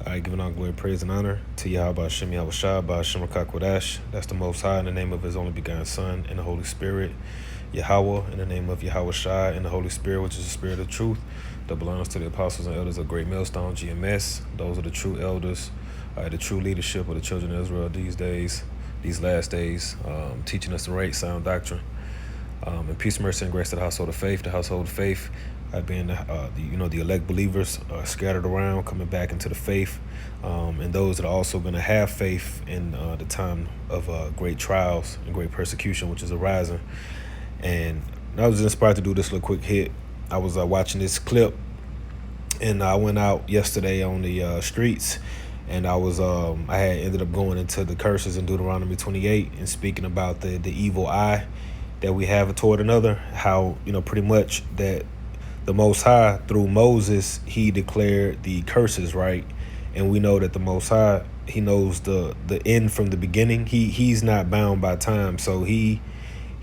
I give all glory, praise, and honor to Yahweh Hashem Yahweh Shah, Hashem Rakakwadash. That's the Most High, in the name of His only begotten Son, and the Holy Spirit. Yahweh, in the name of Yahweh Shai, and the Holy Spirit, which is the Spirit of truth, that belongs to the apostles and elders of Great Millstone, GMS. Those are the true elders, the true leadership of the children of Israel these days, these last days, teaching us the right sound doctrine. And peace, mercy, and grace to the household of faith. The household of faith, being the elect believers scattered around, coming back into the faith, and those that are also going to have faith in the time of great trials and great persecution, which is arising. And I was inspired to do this little quick hit. I was watching this clip, and I went out yesterday on the streets, and I had ended up going into the curses in Deuteronomy 28 and speaking about the evil eye that we have toward another. How, pretty much that the Most High, through Moses, he declared the curses, right? And we know that the Most High, he knows the end from the beginning. He's not bound by time, so he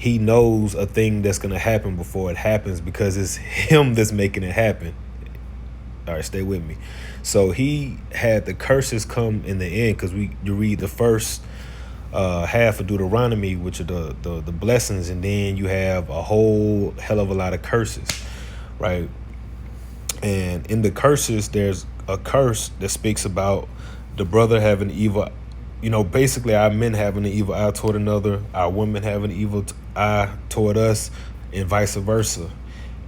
knows a thing that's going to happen before it happens, because it's him that's making it happen. All right, stay with me. So he had the curses come in the end, because you read the first half of Deuteronomy, which are the blessings, and then you have a whole hell of a lot of curses, right? And in the curses, there's a curse that speaks about the brother having evil. Basically our men having an evil eye toward another, our women having an evil eye toward us, and vice versa.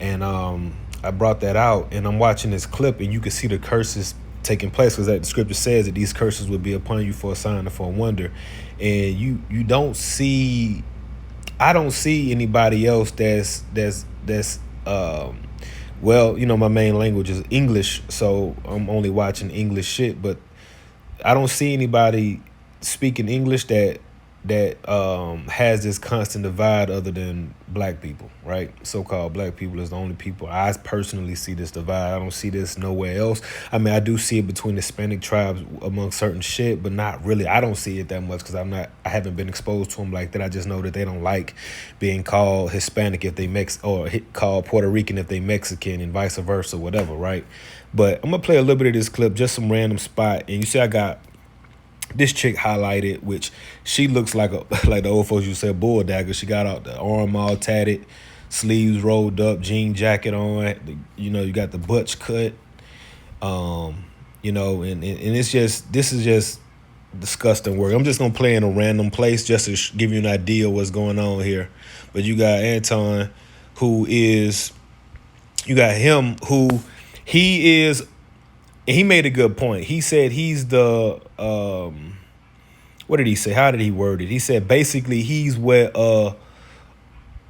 And I brought that out, and I'm watching this clip, and you can see the curses taking place, because the scripture says that these curses will be upon you for a sign and for a wonder. And you don't see, I don't see anybody else that's my main language is English, so I'm only watching English shit, but I don't see anybody speaking English that has this constant divide other than black people, right? So-called black people is the only people I personally see this divide. I don't see this nowhere else. I mean, I do see it between Hispanic tribes among certain shit, but not really. I don't see it that much, because I haven't been exposed to them like that. I just know that they don't like being called Hispanic if they or called Puerto Rican if they Mexican, and vice versa, whatever, right? But I'm gonna play a little bit of this clip, just some random spot, and you see I got this chick highlighted, which she looks like like the old folks used to say, bull dagger. She got out the arm all tatted, sleeves rolled up, jean jacket on. You got the butch cut. And it's just, this is just disgusting work. I'm just gonna play in a random place just to give you an idea of what's going on here. But you got Anton, he is. And he made a good point. He said he's the, what did he say? How did he word it? He said basically he's where,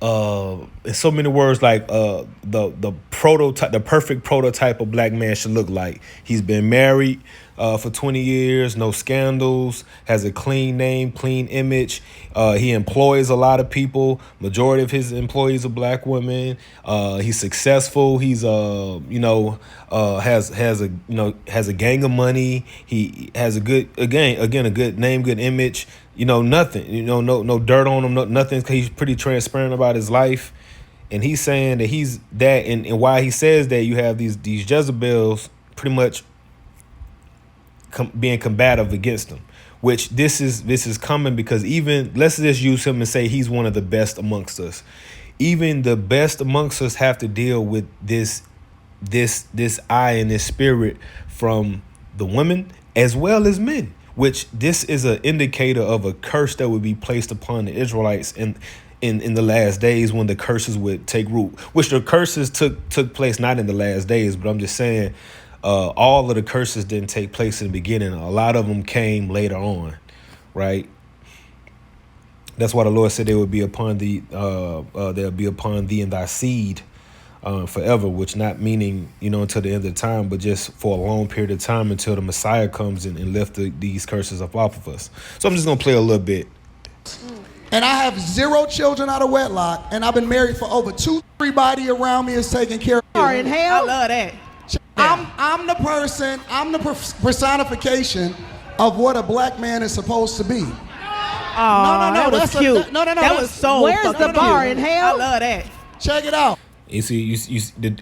in so many words, like the prototype, the perfect prototype of black man should look like. He's been married for 20 years, no scandals, has a clean name, clean image. He employs a lot of people. Majority of his employees are black women. He's successful. He's has a gang of money. He has a good a good name, good image. Nothing. No dirt on him. Nothing. He's pretty transparent about his life, and he's saying that he's that. And why he says that, you have these Jezebels pretty much being combative against him, which this is coming because even, let's just use him and say he's one of the best amongst us. Even the best amongst us have to deal with this eye and this spirit from the women as well as men, which this is an indicator of a curse that would be placed upon the Israelites in the last days, when the curses would take root, which the curses took place not in the last days, but I'm just saying all of the curses didn't take place in the beginning. A lot of them came later on, right? That's why the Lord said they would be upon thee, they'll be upon thee and thy seed forever, which not meaning, until the end of time, but just for a long period of time until the Messiah comes in and lift these curses up off of us. So I'm just going to play a little bit. And I have 0 children out of wedlock, and I've been married for over 2. Everybody around me is taking care of me. In hell? I love that. I'm the person, I'm the personification of what a black man is supposed to be. Oh, that was cute. No. That was so Where's the bar in hell? I love that. Check it out. You see,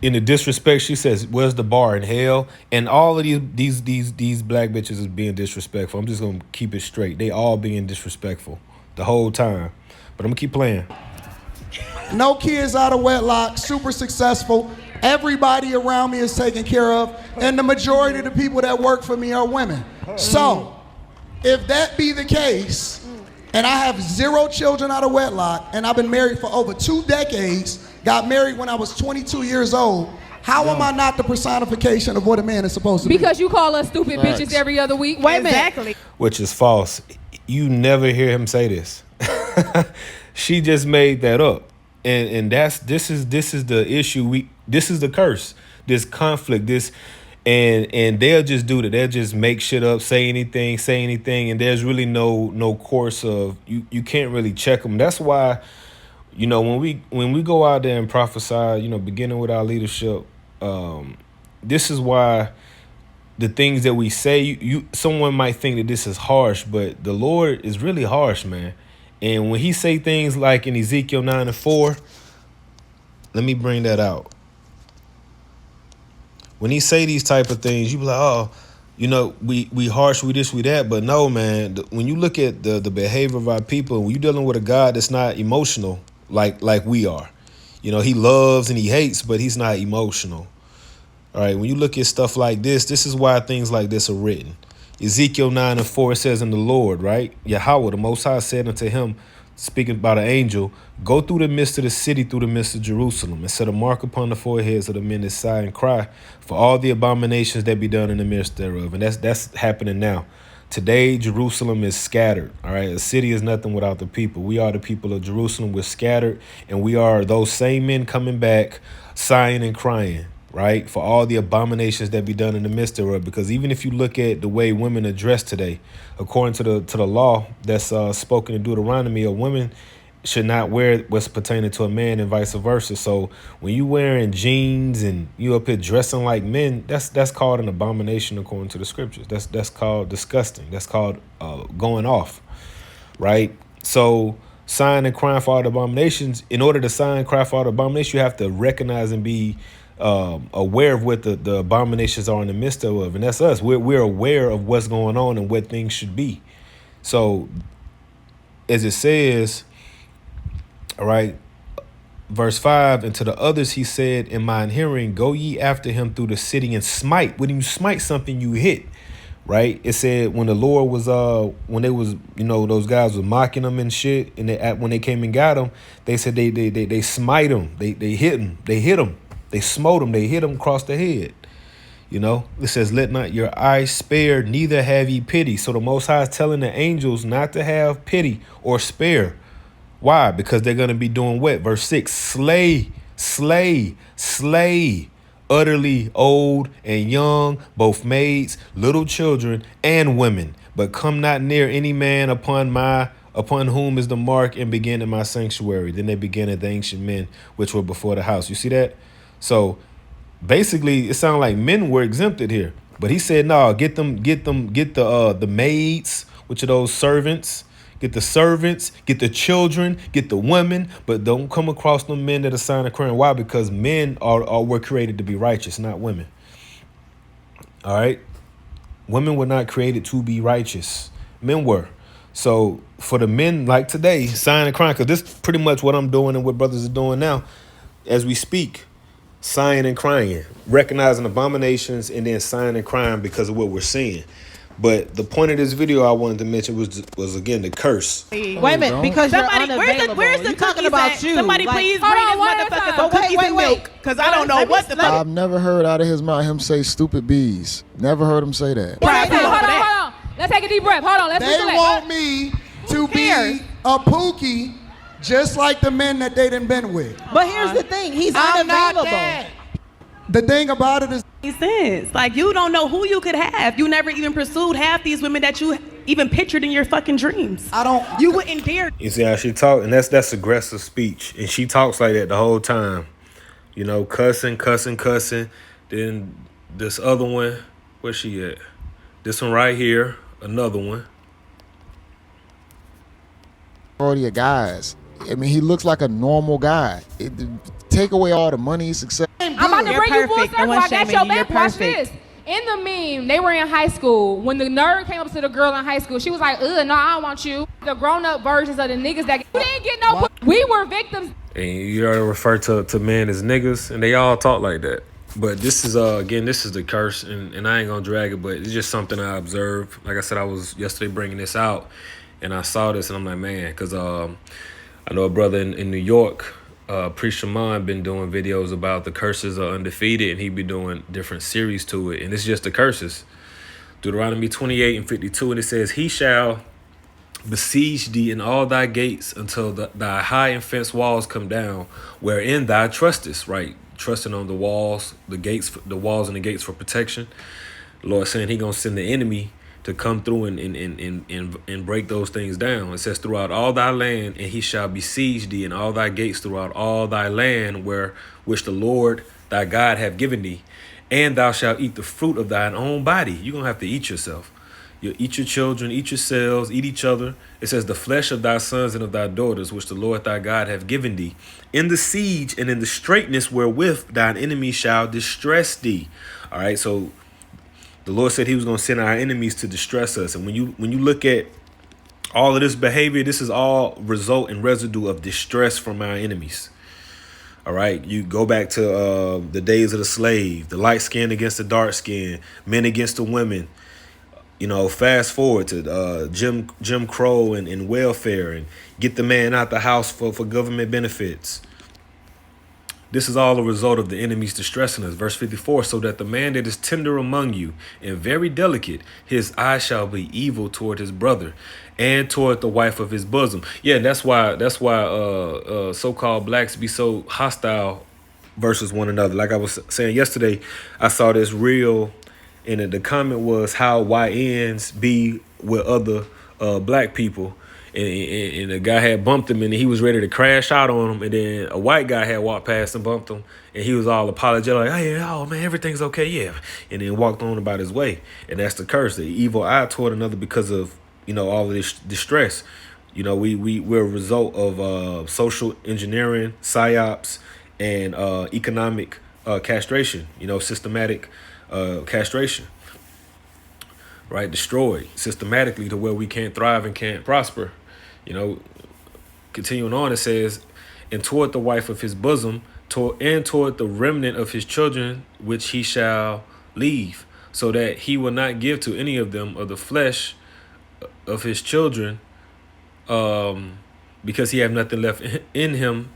in the disrespect, she says, "Where's the bar in hell?" And all of these black bitches is being disrespectful. I'm just gonna keep it straight. They all being disrespectful the whole time. But I'm gonna keep playing. No kids out of wedlock, super successful. Everybody around me is taken care of, and the majority of the people that work for me are women. So, if that be the case, and I have 0 children out of wedlock, and I've been married for over 2 decades, got married when I was 22 years old, how am I not the personification of what a man is supposed to be? Because you call us stupid bitches every other week. Wait a minute. Exactly. Which is false. You never hear him say this. She just made that up. And this is the issue. This is the curse. This conflict. And they'll just do that. They'll just make shit up, say anything, and there's really no course of you can't really check them. That's why, when we go out there and prophesy, beginning with our leadership, this is why the things that we say, someone might think that this is harsh, but the Lord is really harsh, man. And when he say things like in Ezekiel 9:4, let me bring that out. When he say these type of things, you be like, oh, we harsh, we this, we that. But no, man, when you look at the behavior of our people, when you're dealing with a God that's not emotional like we are, he loves and he hates, but he's not emotional. All right, when you look at stuff like this is why things like this are written. Ezekiel 9:4 says, "In the Lord," right? Yahweh, the Most High, said unto him, speaking about an angel, "Go through the midst of the city, through the midst of Jerusalem, and set a mark upon the foreheads of the men that sigh and cry for all the abominations that be done in the midst thereof." And that's happening now. Today, Jerusalem is scattered. All right, a city is nothing without the people. We are the people of Jerusalem. We're scattered, and we are those same men coming back, sighing and crying, right, for all the abominations that be done in the midst thereof. Because even if you look at the way women are dressed today, according to the law that's spoken in Deuteronomy, a woman should not wear what's pertaining to a man and vice versa. So when you wearing jeans and you up here dressing like men, that's called an abomination according to the scriptures. That's called disgusting. That's called going off, right? So sign and crying for all the abominations. In order to sign and cry for all the abominations, you have to recognize and be aware of what the abominations are in the midst of, and that's us. We're aware of what's going on and what things should be. So as it says, all right, verse 5, "And to the others he said in mine hearing, go ye after him through the city and smite." When you smite something, you hit, right? It said when the Lord was when they was, those guys was mocking them and shit, and when they came and got him, they said they smite him, they hit him, they smote him, they hit him across the head. It says, "Let not your eyes spare, neither have ye pity." So the Most High is telling the angels not to have pity or spare. Why? Because they're going to be doing what? Verse 6, slay, utterly old and young, both maids, little children, and women. But come not near any man upon whom is the mark, and begin in my sanctuary. Then they began at the ancient men which were before the house. You see that? So basically, it sounded like men were exempted here, but he said, "No, get the maids, which are those servants. Get the servants, get the children, get the women, but don't come across the men that are signing a crown." Why? Because men were created to be righteous, not women. All right, women were not created to be righteous. Men were. So for the men, like today, sign and crying, because this is pretty much what I'm doing and what brothers are doing now, as we speak. Sighing and crying, recognizing abominations, and then sighing and crying because of what we're seeing. But the point of this video I wanted to mention was again the curse. Wait a minute, because Somebody, you're unavailable. where's the talking cookies about at? you. Somebody please bring this motherfucker some cookies and milk, because I don't know what the fuck. I've never heard out of his mouth him say stupid bees. Never heard him say that. Hold on. Let's take a deep breath. Hold on. Let's They want me to be a pookie just like the men that they done been with. But here's the thing, he's I'm not unavailable. that. The thing about it is, Sense. Like, you don't know who you could have. You never even pursued half these women that you even pictured in your fucking dreams. You wouldn't dare. You see how she talk, and that's aggressive speech, and she talks like that the whole time. Cussing. Then this other one, where's she at? This one right here, another one. Majority of guys. I mean, he looks like a normal guy. take away all the money, success. I'm about to You're bring you full perfect. No circle. one's I got shaming your you. You're back. Watch perfect. this. In the meme, they were in high school. When the nerd came up to the girl in high school, she was like, no, I don't want you. The grown-up versions of the niggas that you didn't get no. We were victims. And you already refer to men as niggas, and they all talk like that. But this is again, this is the curse, and I ain't gonna drag it, but it's just something I observed. Like I said, I was yesterday bringing this out, and I saw this, and I'm like, man, because I know a brother in New York, Priest Shaman, been doing videos about the curses of Undefeated, and he be doing different series to it, and it's just the curses. Deuteronomy 28 and 52, and it says, he shall besiege thee in all thy gates until thy high and fenced walls come down, wherein thou trustest, right? Trusting on the walls, the gates, the walls and the gates for protection. The Lord saying he gonna send the enemy to come through and break those things down. It says, throughout all thy land, and he shall besiege thee in all thy gates throughout all thy land, which the Lord thy God have given thee. And thou shalt eat the fruit of thine own body. You're gonna have to eat yourself. You'll eat your children, eat yourselves, eat each other. It says, the flesh of thy sons and of thy daughters, which the Lord thy God have given thee, in the siege and in the straitness wherewith thine enemy shall distress thee. All right, so the Lord said he was going to send our enemies to distress us. And when you look at all of this behavior, this is all result and residue of distress from our enemies. All right, you go back to the days of the slave, the light skin against the dark skin, men against the women. You know, fast forward to Jim Crow and welfare, and get the man out the house for government benefits. This is all a result of the enemies distressing us. Verse 54, so that the man that is tender among you and very delicate, his eye shall be evil toward his brother and toward the wife of his bosom. Yeah, that's why so-called blacks be so hostile versus one another. Like I was saying yesterday, I saw this reel, and the comment was how YNs be with other black people. And the guy had bumped him, and he was ready to crash out on him. And then a white guy had walked past and bumped him, and he was all apologetic, like, "Hey, oh man, everything's okay, yeah." And then walked on about his way. And that's the curse, the evil eye toward another because of, you know, all of this distress. You know, we're a result of social engineering, psyops, and economic castration. You know, systematic castration. Right, destroyed systematically to where we can't thrive and can't prosper. You know, continuing on, it says, and toward the wife of his bosom, and toward the remnant of his children, which he shall leave, so that he will not give to any of them of the flesh of his children, because he have nothing left in him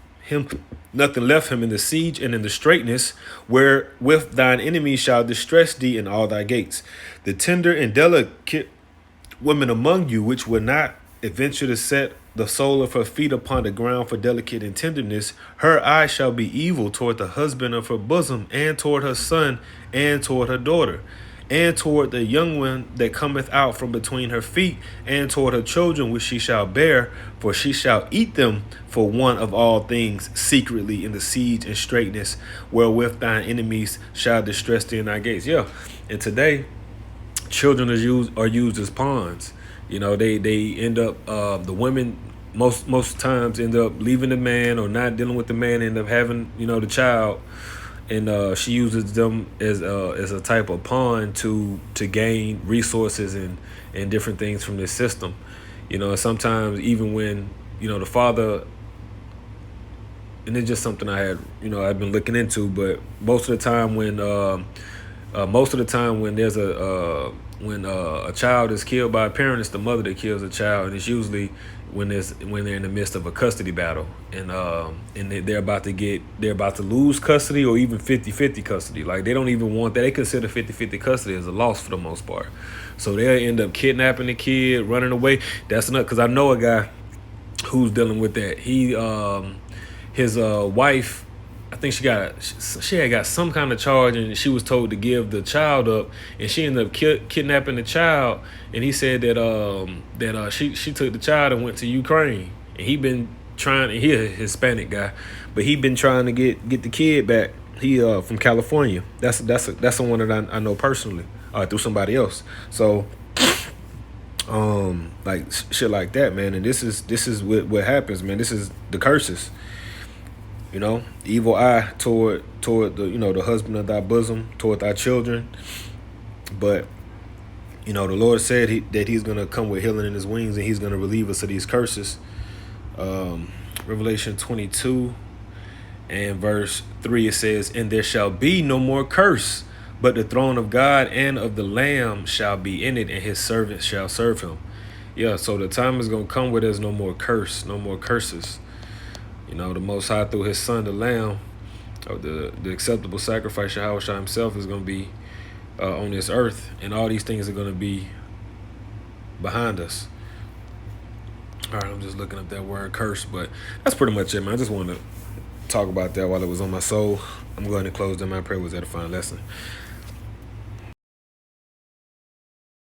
nothing left him in the siege and in the straitness, wherewith thine enemies shall distress thee in all thy gates. The tender and delicate women among you, which will not adventure to set the sole of her feet upon the ground for delicate and tenderness, her eye shall be evil toward the husband of her bosom, and toward her son, and toward her daughter, and toward the young one that cometh out from between her feet, and toward her children which she shall bear, for she shall eat them for one of all things secretly in the siege and straitness, wherewith thine enemies shall distress thee in thy gates. Yeah, and today, children are used as pawns. You know, they end up, the women most times end up leaving the man or not dealing with the man, end up having, you know, the child. And she uses them as a type of pawn to gain resources and different things from this system. You know, sometimes even when, you know, the father, and it's just something I've been looking into, but most of the time when there's when a child is killed by a parent, it's the mother that kills the child, and it's usually when they're in the midst of a custody battle, and they're about to lose custody or even 50-50 custody. Like, they don't even want that. They consider 50-50 custody as a loss for the most part. So they'll end up kidnapping the kid, running away. That's not, because I know a guy who's dealing with that. His wife, I think she had got some kind of charge, and she was told to give the child up, and she ended up kidnapping the child. And he said that she took the child and went to Ukraine, and he's a Hispanic guy, but he been trying to get the kid back. He from California. That's someone that I know personally through somebody else. So like shit like that, man. And this is what happens, man. This is the curses. evil eye toward the the husband of thy bosom, toward thy children. But the Lord said that he's going to come with healing in his wings, and he's going to relieve us of these curses. Revelation 22 and verse 3, it says, and there shall be no more curse, but the throne of God and of the Lamb shall be in it, and his servants shall serve him. Yeah, so the time is going to come where there's no more curse, no more curses. The Most High, through his son, the Lamb, of the acceptable sacrifice, Yahweh himself, is going to be on this earth, and all these things are going to be behind us. All right, I'm just looking up that word curse, but that's pretty much it, man. I just wanted to talk about that while it was on my soul. I'm going to close them. My prayer was edifying lesson.